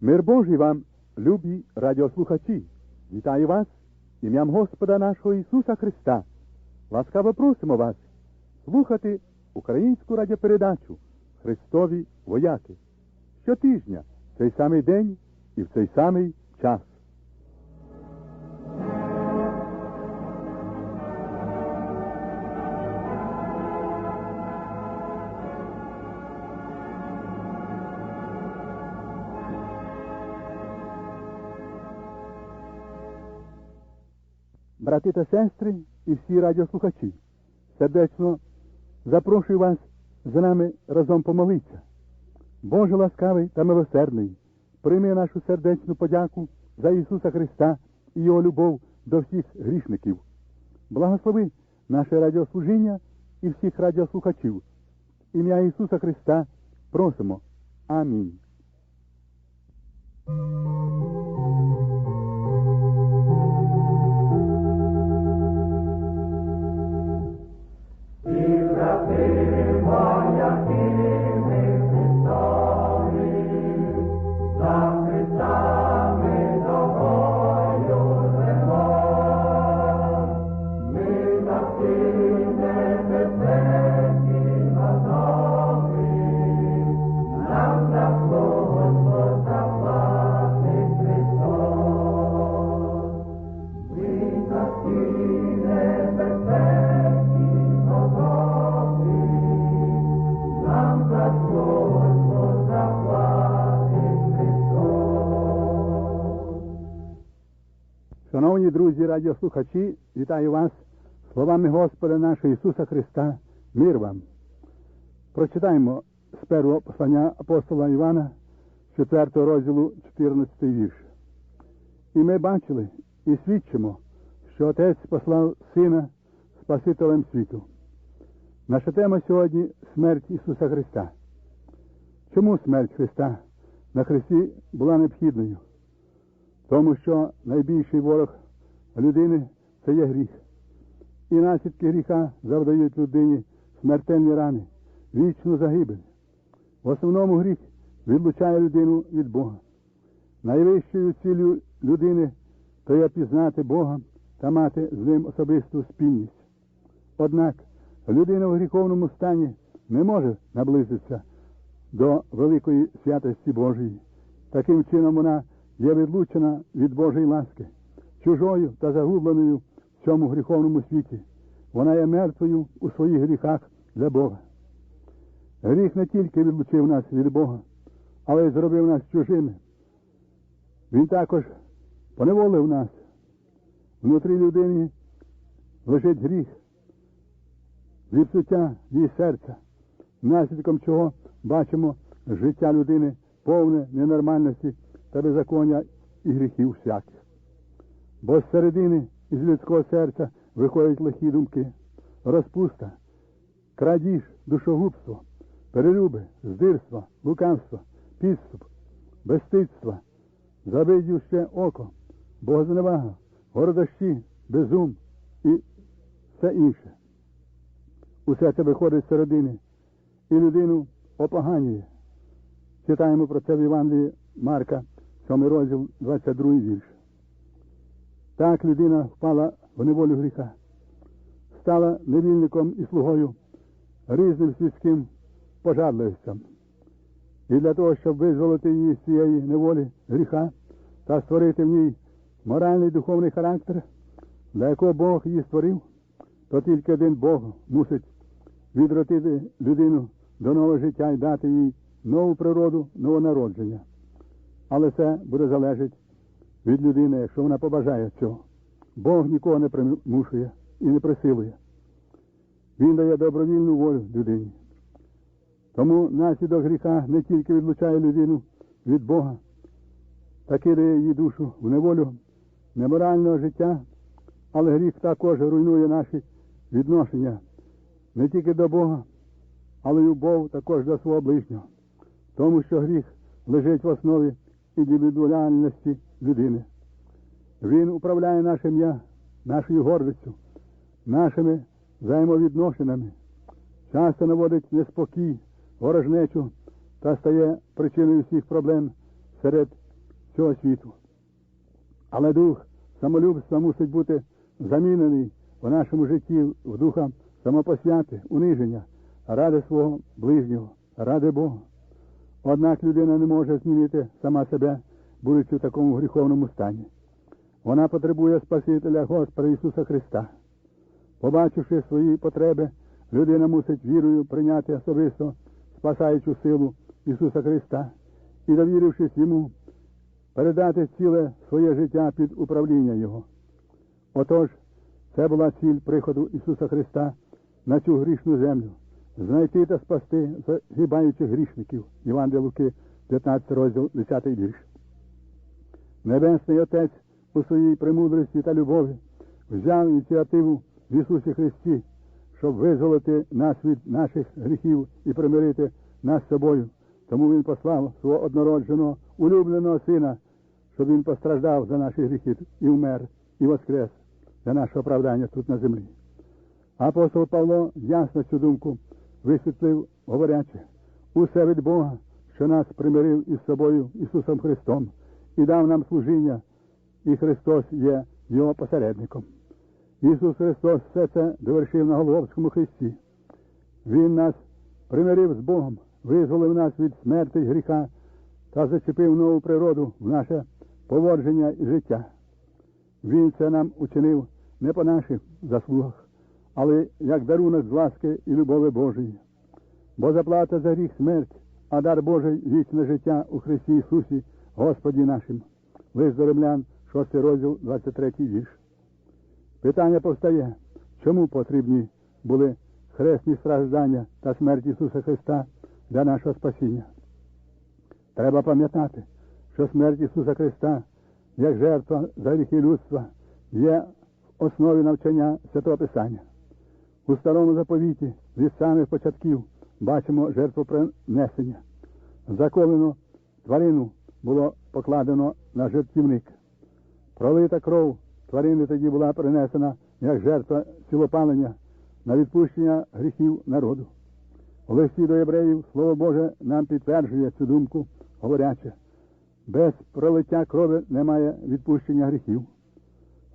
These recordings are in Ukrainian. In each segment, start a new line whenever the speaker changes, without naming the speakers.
Мир Божий вам, любі радіослухачі! Вітаю вас ім'ям Господа нашого Ісуса Христа. Ласкаво просимо вас слухати українську радіопередачу «Христові вояки» щотижня, в цей самий день і в цей самий час. Брати та сестри і всі радіослухачі, сердечно запрошую вас з нами разом помолитися. Боже ласкавий та милосердний, прийми нашу сердечну подяку за Ісуса Христа і Його любов до всіх грішників. Благослови наше радіослужіння і всіх радіослухачів. Ім'я Ісуса Христа просимо. Амінь. Шановні друзі радіослухачі, вітаю вас словами Господа нашого Ісуса Христа. Мир вам! Прочитаємо з першого послання апостола Івана, 4 розділу, 14 вірш. І ми бачили і свідчимо, що Отець послав Сина Спасителем світу. Наша тема сьогодні – смерть Ісуса Христа. Чому смерть Христа на хресті була необхідною? Тому що найбільший ворог людини – це є гріх. І наслідки гріха завдають людині смертельні рани, вічну загибель. В основному гріх відлучає людину від Бога. Найвищою ціллю людини – то є пізнати Бога та мати з ним особисту спільність. Однак людина в гріховному стані не може наблизитися до великої святості Божої. Таким чином вона є відлучена від Божої ласки, чужою та загубленою в цьому гріховному світі. Вона є мертвою у своїх гріхах для Бога. Гріх не тільки відлучив нас від Бога, але й зробив нас чужими. Він також поневолив нас. Внутрі людини лежить гріх, зіпсуття її серця, наслідком чого бачимо життя людини повне ненормальності та беззаконня і гріхів всяких. Бо з середини із людського серця виходять лихі думки, розпуста, крадіж, душогубство, перелюби, здирство, лукавство, підступ, безстидство, завидівще око, богозневага, гордощі, безум і все інше. Усе це виходить з середини і людину опоганює. Читаємо про це в Євангелії Марка, 7 розділ, 22 вірш. Так людина впала в неволю гріха, стала невільником і слугою різним світським пожадливостям. І для того, щоб визволити її з цієї неволі гріха та створити в ній моральний духовний характер, для якого Бог її створив, то тільки один Бог мусить відродити людину до нового життя і дати їй нову природу, новонародження. Але це буде залежати від людини, якщо вона побажає цього. Бог нікого не примушує і не присилує. Він дає добровільну волю людині. Тому наслідок гріха не тільки відлучає людину від Бога, та кидає її душу в неволю неморального життя, але гріх також руйнує наші відношення не тільки до Бога, але й любов також до свого ближнього. Тому що гріх лежить в основі індивідуальності людини. Він управляє нашим «я», нашою гордістю, нашими взаємовідношеннями, часто наводить неспокій, ворожнечу та стає причиною всіх проблем серед цього світу. Але дух самолюбства мусить бути замінений в нашому житті в духа самопосвяти, униження, ради свого ближнього, ради Бога. Однак людина не може змінити сама себе, будучи в такому гріховному стані. Вона потребує Спасителя Господа Ісуса Христа. Побачивши свої потреби, людина мусить вірою прийняти особисто спасаючу силу Ісуса Христа і, довірившись Йому, передати ціле своє життя під управління Його. Отож, це була ціль приходу Ісуса Христа на цю грішну землю – знайти та спасти загибаючих грішників. Євангелія Луки, 15 розділ, 10 вірш. Небесний Отець у своїй премудрості та любові взяв ініціативу в Ісусі Христі, щоб визволити нас від наших гріхів і примирити нас з собою. Тому Він послав свого однородженого, улюбленого Сина, щоб Він постраждав за наші гріхи і вмер, і воскрес для нашого оправдання тут на землі. Апостол Павло ясно цю думку висвітлив, говорячи: усе від Бога, що нас примирив із собою Ісусом Христом і дав нам служіння, і Христос є Його посередником. Ісус Христос все це довершив на Голгофському хресті. Він нас примирив з Богом, визволив нас від смерті й гріха та зачепив нову природу в наше поводження і життя. Він це нам учинив не по наших заслугах, але як дарунок з ласки і любові Божої. Бо заплата за гріх смерть, а дар Божий вічне життя у Христі Ісусі, Господі нашим. Лист до Римлян, 6 розділ, 23 вірш. Питання повстає, чому потрібні були хресні страждання та смерть Ісуса Христа для нашого спасіння? Треба пам'ятати, що смерть Ісуса Христа, як жертва за гріхи людства, є в основі навчання Святого Писання. У Старому заповіті від самих початків бачимо жертвопринесення. Заколену тварину було покладено на жертівник. Пролита кров тварини тоді була принесена як жертва цілопалення на відпущення гріхів народу. У листі до євреїв Слово Боже нам підтверджує цю думку, говорячи: без пролиття крові немає відпущення гріхів.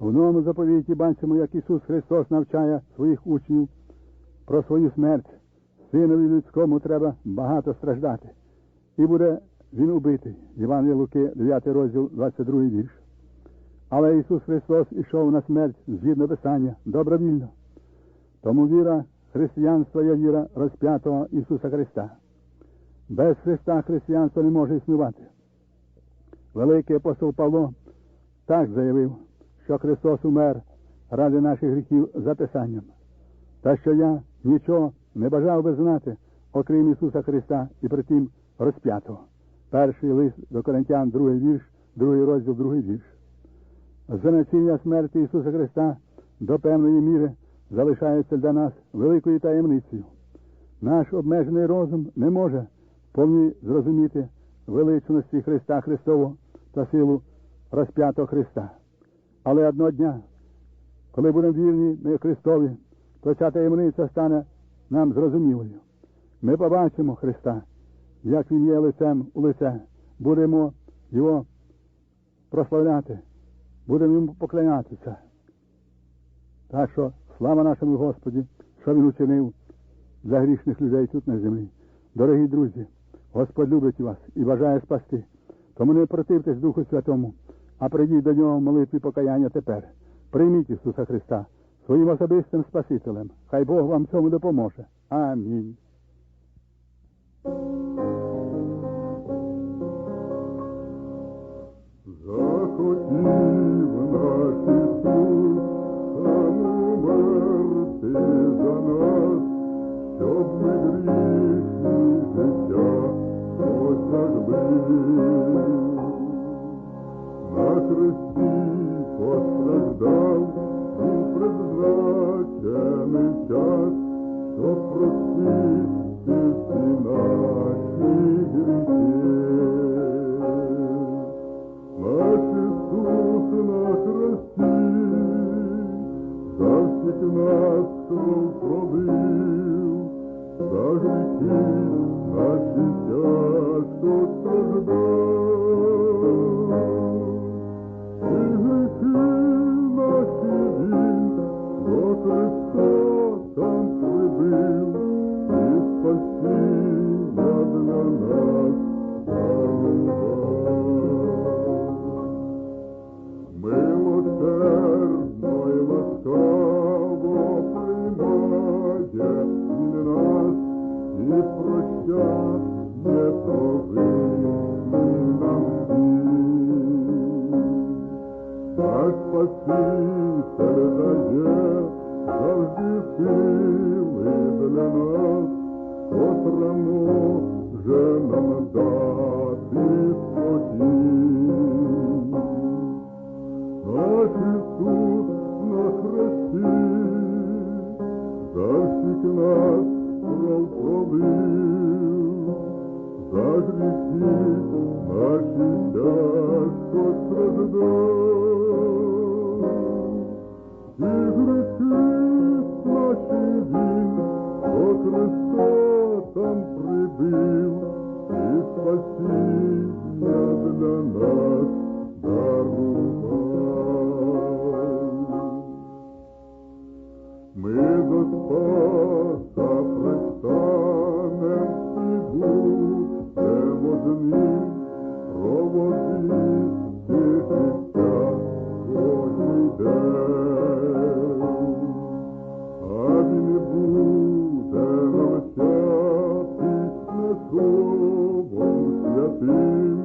В новому заповіті бачимо, як Ісус Христос навчає своїх учнів про свою смерть. Синові людському треба багато страждати. І буде Він убитий. Євангелія Луки, 9 розділ, 22 вірш. Але Ісус Христос ішов на смерть згідно Писання, добровільно. Тому віра християнства є віра розп'ятого Ісуса Христа. Без Христа християнство не може існувати. Великий апостол Павло так заявив, що Христос умер ради наших гріхів за Писанням. Та що я нічого не бажав би знати, окрім Ісуса Христа і притім розп'ятого. Перший лист до Коринтян, 2 вірш, 2 розділ, 2 вірш. Значення смерті Ісуса Христа до певної міри залишається для нас великою таємницею. Наш обмежений розум не може повні зрозуміти величності Христа Христового та силу розп'ятого Христа. Але одного дня, коли будемо вірні ми Христові, то ця таємниця стане нам зрозумілою. Ми побачимо Христа, як Він є лицем у лице, будемо Його прославляти, будемо Йому поклонятися. Так що слава нашому Господі, що Він учинив для грішних людей тут на землі. Дорогі друзі, Господь любить вас і бажає спасти. Тому не противтесь Духу Святому, а прийдіть до Нього в молитві покаяння тепер. Прийміть Ісуса Христа своїм особистим Спасителем. Хай Бог вам в цьому допоможе. Амінь.
Захотів наш Ісус сам умерти за нас, щоб ми грішні життя осягли. На хресті постраждав у призначений час, щоб простити всі наші гріхи. Наш Ісус наш Спаситель дає завжди сили для нас, котра може нам дати спокій. Наш Ісус на хресті за всіх нас кров пролив, за гріхи наші тяжко страждав. І гріхи наші він до Христа там прибив, і спасіння для нас дарував. Ми до Спаса пристанем і будемо з ним проводити життя кожний день. А він буде навчатись Словом святим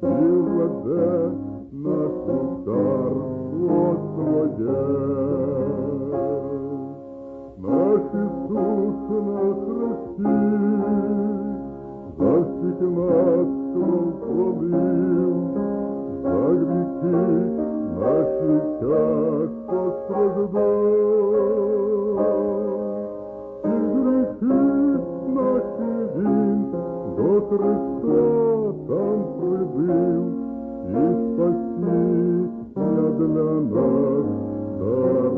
і введе нас у царство своє. Наш Ісус на хресті за всіх нас кров пролив, за гріхи наші тяжко страждав. І гріхи наші він до Христа там прибив, і спасіння для нас дарував.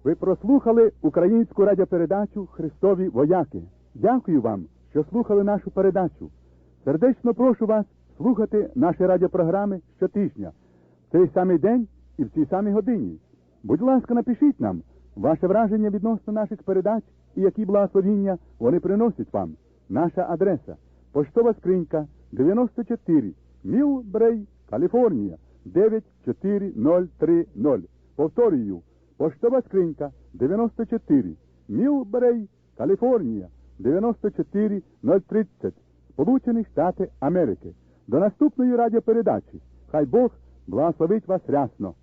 Ви прослухали українську радіопередачу «Христові вояки». Дякую вам, що слухали нашу передачу. Сердечно прошу вас слухати наші радіопрограми щотижня, в цей самий день і в цій самій годині. Будь ласка, напишіть нам ваше враження відносно наших передач і які благословіння вони приносять вам. Наша адреса – поштова скринька 94, Мілбрей, Каліфорнія, 94030. Повторюю, поштова скринька 94, Мілбрей, Каліфорнія, 94030, Сполучені Штати Америки. До наступної радіопередачі. Хай Бог благословить вас рясно.